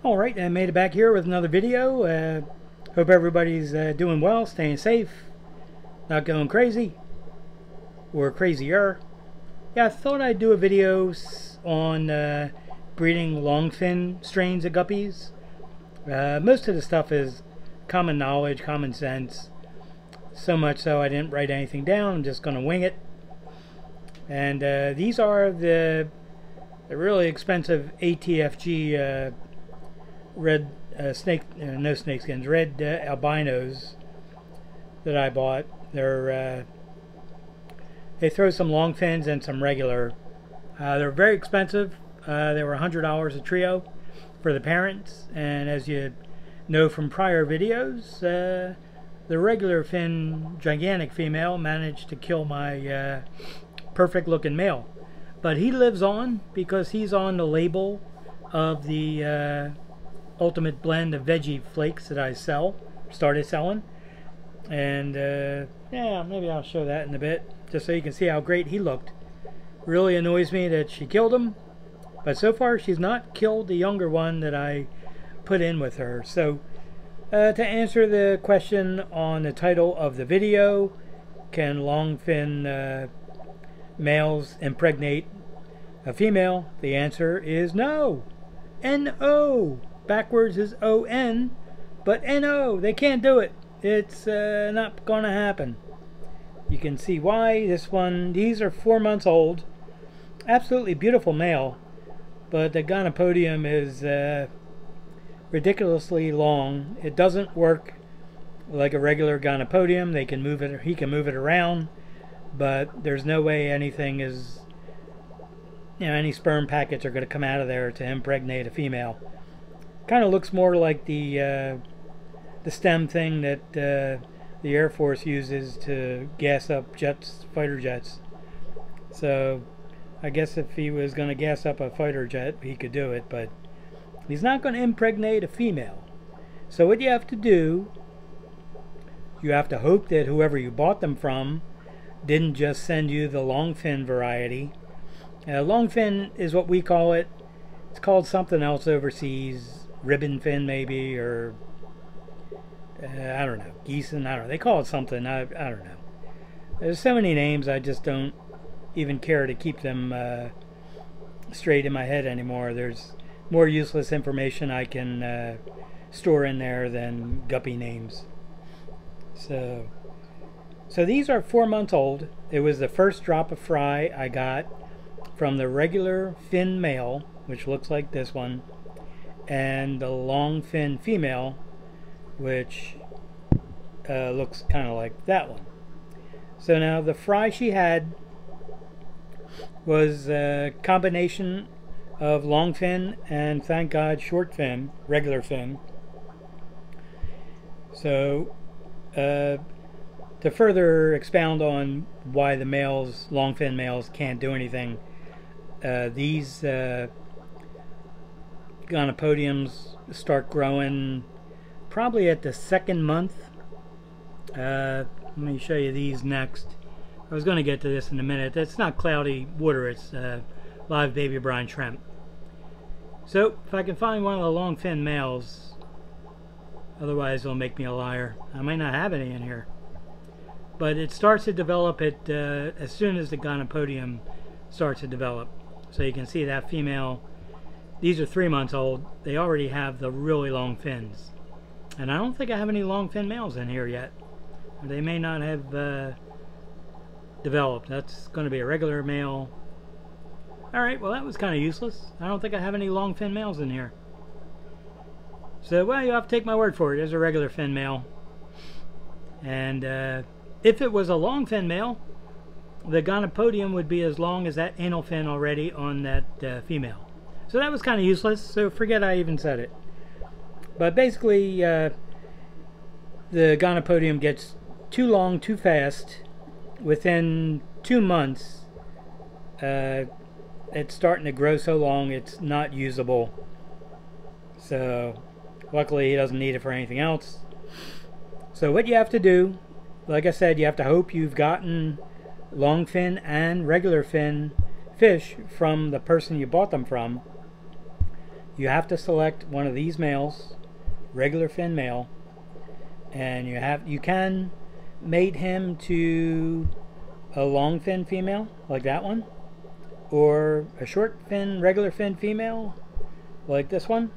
Alright, I made it back here with another video. Hope everybody's doing well, staying safe, not going crazy, or crazier. Yeah, I thought I'd do a video on breeding longfin strains of guppies. Most of the stuff is common knowledge, common sense. So much so I didn't write anything down, I'm just going to wing it. And these are the really expensive ATFG red no snakeskins, red albinos that I bought. They throw some long fins and some regular. They're very expensive. They were $100 a trio for the parents, and as you know from prior videos, the regular fin gigantic female managed to kill my perfect looking male. But he lives on because he's on the label of the ultimate blend of veggie flakes that I started selling. And yeah, maybe I'll show that in a bit, just so you can see how great he looked. Really annoys me that she killed him, but so far she's not killed the younger one that I put in with her. So to answer the question on the title of the video, can longfin males impregnate a female? The answer is no. N-O. Backwards is O-N, but N-O. They can't do it. It's not gonna happen. You can see why. These are 4 months old. Absolutely beautiful male, but the gonopodium is ridiculously long. It doesn't work like a regular gonopodium. They can move it, he can move it around, but there's no way anything is, any sperm packets are going to come out of there to impregnate a female. Kind of looks more like the stem thing that the Air Force uses to gas up fighter jets. So I guess if he was going to gas up a fighter jet, he could do it, but he's not going to impregnate a female. So what you have to do, you have to hope that whoever you bought them from didn't just send you the longfin variety. Longfin is what we call it. It's called something else overseas, ribbon fin maybe, or I don't know, geeson, I don't know. They call it something, I don't know. There's so many names, I just don't even care to keep them straight in my head anymore. There's more useless information I can store in there than guppy names. So these are 4 months old. It was the first drop of fry I got from the regular fin male, which looks like this one, and the long fin female, which looks kind of like that one. So now the fry she had was a combination of long fin and, thank God, short fin, regular fin. So to further expound on why the longfin males can't do anything, these gonopodiums start growing probably at the 2nd month. Let me show you these next. I was going to get to this in a minute. It's not cloudy water, it's live baby brine shrimp. So if I can find one of the longfin males, otherwise it'll make me a liar. I might not have any in here. But it starts to develop as soon as the gonopodium starts to develop. So you can see that female, these are 3 months old. They already have the really long fins. And I don't think I have any long fin males in here yet. They may not have developed. That's going to be a regular male. Alright, well that was kind of useless. I don't think I have any long fin males in here. So, well, you have to take my word for it. There's a regular fin male. And if it was a long fin male, the gonopodium would be as long as that anal fin already on that female. So that was kind of useless, so forget I even said it. But basically, the gonopodium gets too long too fast. Within 2 months, it's starting to grow so long it's not usable. So luckily he doesn't need it for anything else. So what you have to do, like I said, you have to hope you've gotten longfin and regular fin fish from the person you bought them from. you have to select one of these males, regular fin male, and you can mate him to a long fin female like that one, or a short fin regular fin female like this one.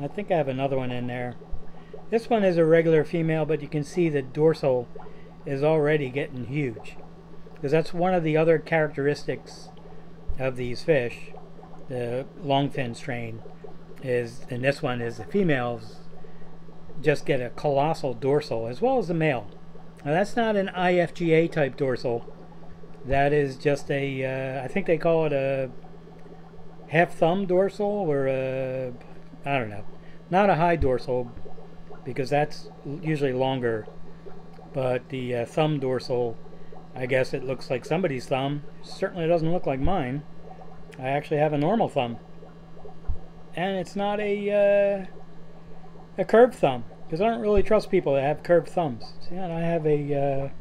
I think I have another one in there. This one is a regular female, but you can see the dorsal is already getting huge, because that's one of the other characteristics of these fish, the longfin strain, is, and this one is, the females just get a colossal dorsal as well as the male. Now that's not an IFGA type dorsal. That is just a, I think they call it a half thumb dorsal, or a, I don't know, not a high dorsal, because that's usually longer. But the thumb dorsal, I guess it looks like somebody's thumb. Certainly doesn't look like mine. I actually have a normal thumb, and it's not a curved thumb, because I don't really trust people that have curved thumbs. See, and I have a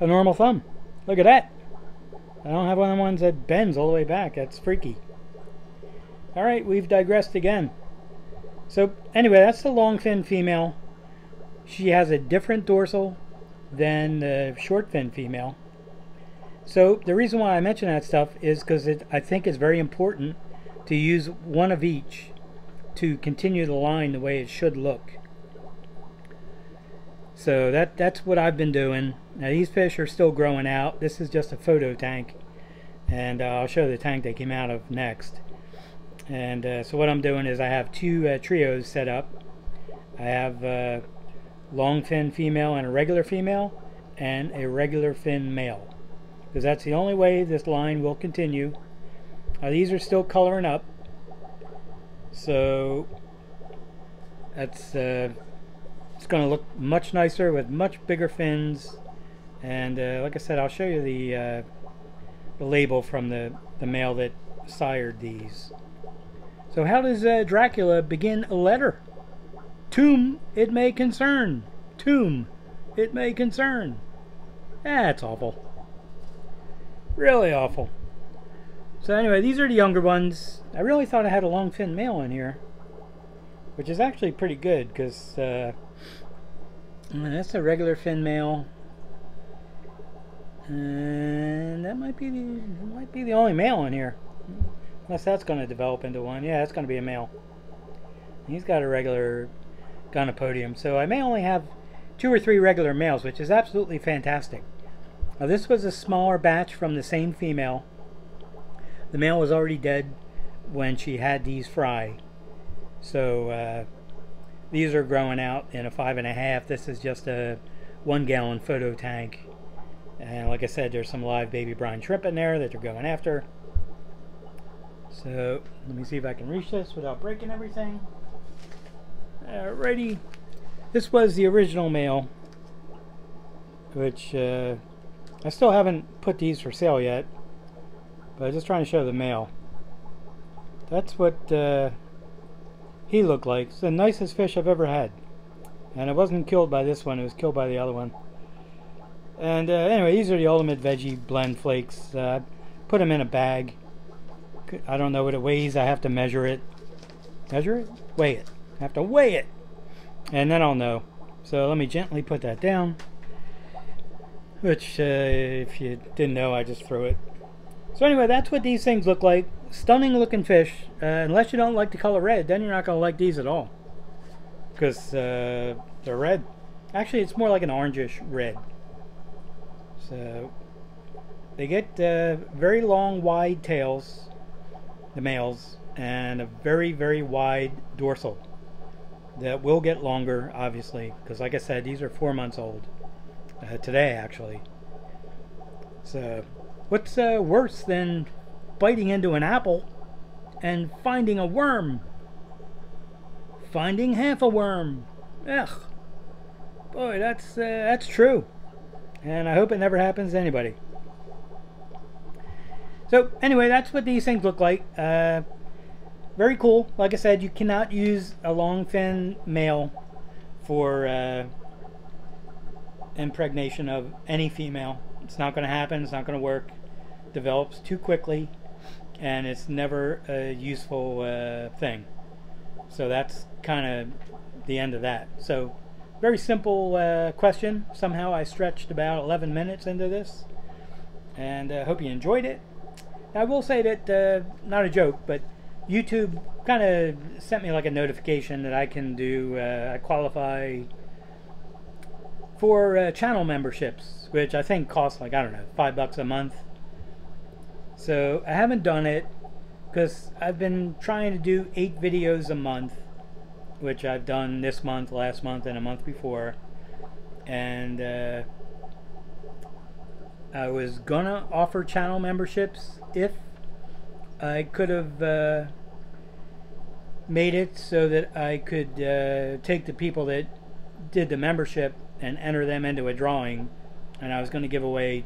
normal thumb. Look at that. I don't have one of the ones that bends all the way back. That's freaky. Alright, we've digressed again. So anyway, that's the longfin female. She has a different dorsal than the short fin female. So the reason why I mention that stuff is because I think it's very important to use one of each to continue the line the way it should look. So that's what I've been doing. Now these fish are still growing out. This is just a photo tank, and I'll show the tank they came out of next. And so what I'm doing is I have two trios set up. I have a long fin female and a regular female, and a regular fin male, because that's the only way this line will continue. These are still coloring up, so that's it's going to look much nicer with much bigger fins. And like I said, I'll show you the label from the male that sired these. So how does Dracula begin a letter? Tomb it may concern. Tomb it may concern. That's awful. Really awful. So anyway, these are the younger ones. I really thought I had a long fin male in here, which is actually pretty good, because that's a regular fin male, and that might be the only male in here, unless that's going to develop into one. Yeah, that's going to be a male. He's got a regular gonopodium, so I may only have 2 or 3 regular males, which is absolutely fantastic. Now, this was a smaller batch from the same female. The male was already dead when she had these fry, so these are growing out in a 5.5. This is just a 1 gallon photo tank, and like I said, there's some live baby brine shrimp in there that they're going after. So let me see if I can reach this without breaking everything. Alrighty, this was the original male, which I still haven't put these for sale yet, but I'm just trying to show the male. That's what he looked like. It's the nicest fish I've ever had, and it wasn't killed by this one, it was killed by the other one. And anyway, these are the ultimate veggie blend flakes. Put them in a bag. I don't know what it weighs. I have to measure it. Measure it? Weigh it. I have to weigh it, and then I'll know. So let me gently put that down, which if you didn't know, I just threw it. So anyway, that's what these things look like. Stunning looking fish. Unless you don't like the color red, then you're not going to like these at all, because they're red. Actually, it's more like an orangish red. So they get very long, wide tails, the males, and a very, very wide dorsal that will get longer, obviously, because like I said, these are 4 months old today, actually. So what's worse than biting into an apple and finding a worm? Finding half a worm. Ugh. Boy, that's true, and I hope it never happens to anybody. So anyway, that's what these things look like. Very cool. Like I said, you cannot use a long fin male for impregnation of any female. It's not going to happen. It's not going to work. Develops too quickly, and it's never a useful thing. So that's kind of the end of that. So very simple question. Somehow I stretched about 11 minutes into this, and I hope you enjoyed it. I will say that, not a joke, but YouTube kind of sent me like a notification that I can do, I qualify for channel memberships, which I think cost like, I don't know, $5 a month. So I haven't done it because I've been trying to do 8 videos a month, which I've done this month, last month, and a month before. And I was gonna offer channel memberships if I could have made it so that I could take the people that did the membership and enter them into a drawing, and I was going to give away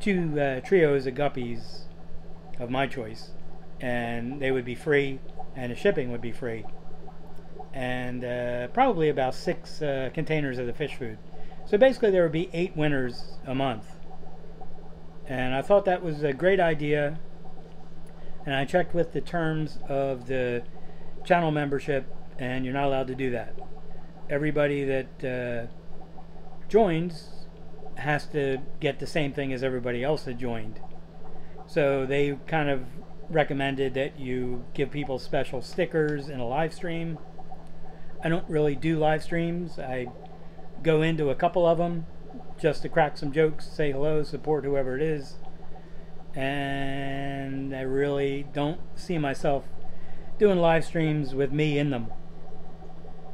2 trios of Guppies of my choice, and they would be free, and the shipping would be free, and probably about 6 containers of the fish food. So basically there would be 8 winners a month, and I thought that was a great idea. And I checked with the terms of the channel membership, and you're not allowed to do that. Everybody that joins has to get the same thing as everybody else that joined. So they kind of recommended that you give people special stickers in a live stream. I don't really do live streams. I go into a couple of them just to crack some jokes, say hello, support whoever it is. And I really don't see myself doing live streams with me in them.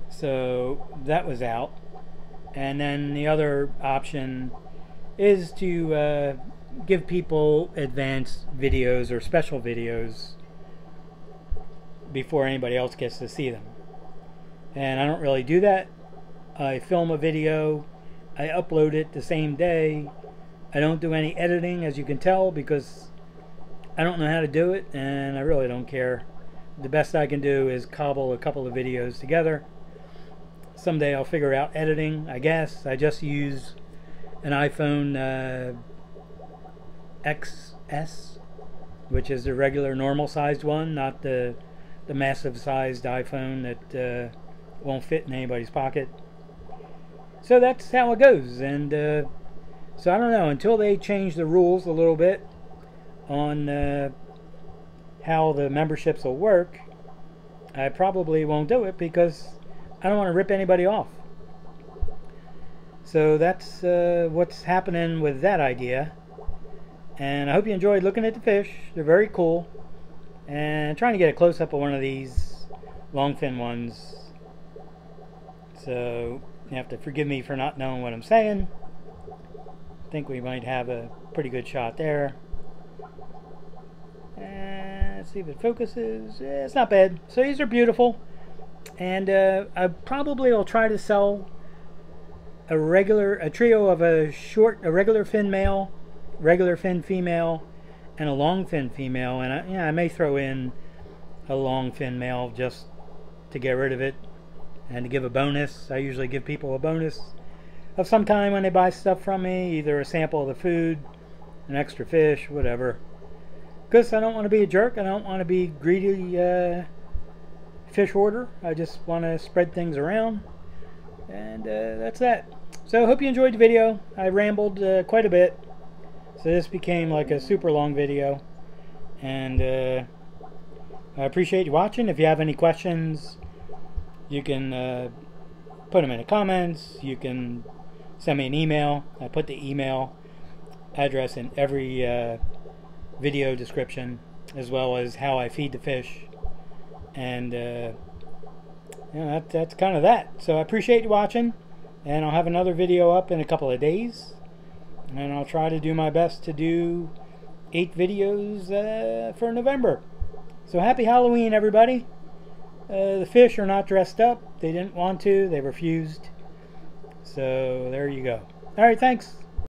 So that was out. And then the other option is to give people advanced videos or special videos before anybody else gets to see them. And I don't really do that. I film a video, I upload it the same day. I don't do any editing, as you can tell, because I don't know how to do it, and I really don't care. The best I can do is cobble a couple of videos together. Someday I'll figure out editing, I guess. I just use an iPhone XS, which is the regular normal sized one, not the massive sized iPhone that won't fit in anybody's pocket. So that's how it goes, and so I don't know, until they change the rules a little bit on how the memberships will work, I probably won't do it because I don't want to rip anybody off. So that's what's happening with that idea. And I hope you enjoyed looking at the fish. They're very cool. And trying to get a close-up of one of these longfin ones. So you have to forgive me for not knowing what I'm saying. I think we might have a pretty good shot there. And let's see if it focuses. Yeah, it's not bad. So these are beautiful. And I probably will try to sell a trio of a regular fin male, regular fin female, and a long fin female. And I may throw in a long fin male just to get rid of it and to give a bonus. I usually give people a bonus of some kind when they buy stuff from me, either a sample of the food, an extra fish, whatever. Because I don't want to be a jerk. I don't want to be greedy fish hoarder. I just want to spread things around. And that's that. So I hope you enjoyed the video. I rambled quite a bit. So this became like a super long video. And I appreciate you watching. If you have any questions, you can put them in the comments. You can send me an email. I put the email address in every video description, as well as how I feed the fish. And that's kind of that. So I appreciate you watching, and I'll have another video up in a couple of days, and I'll try to do my best to do 8 videos for November. So happy Halloween, everybody. The fish are not dressed up. They didn't want to. They refused. So there you go. Alright, thanks.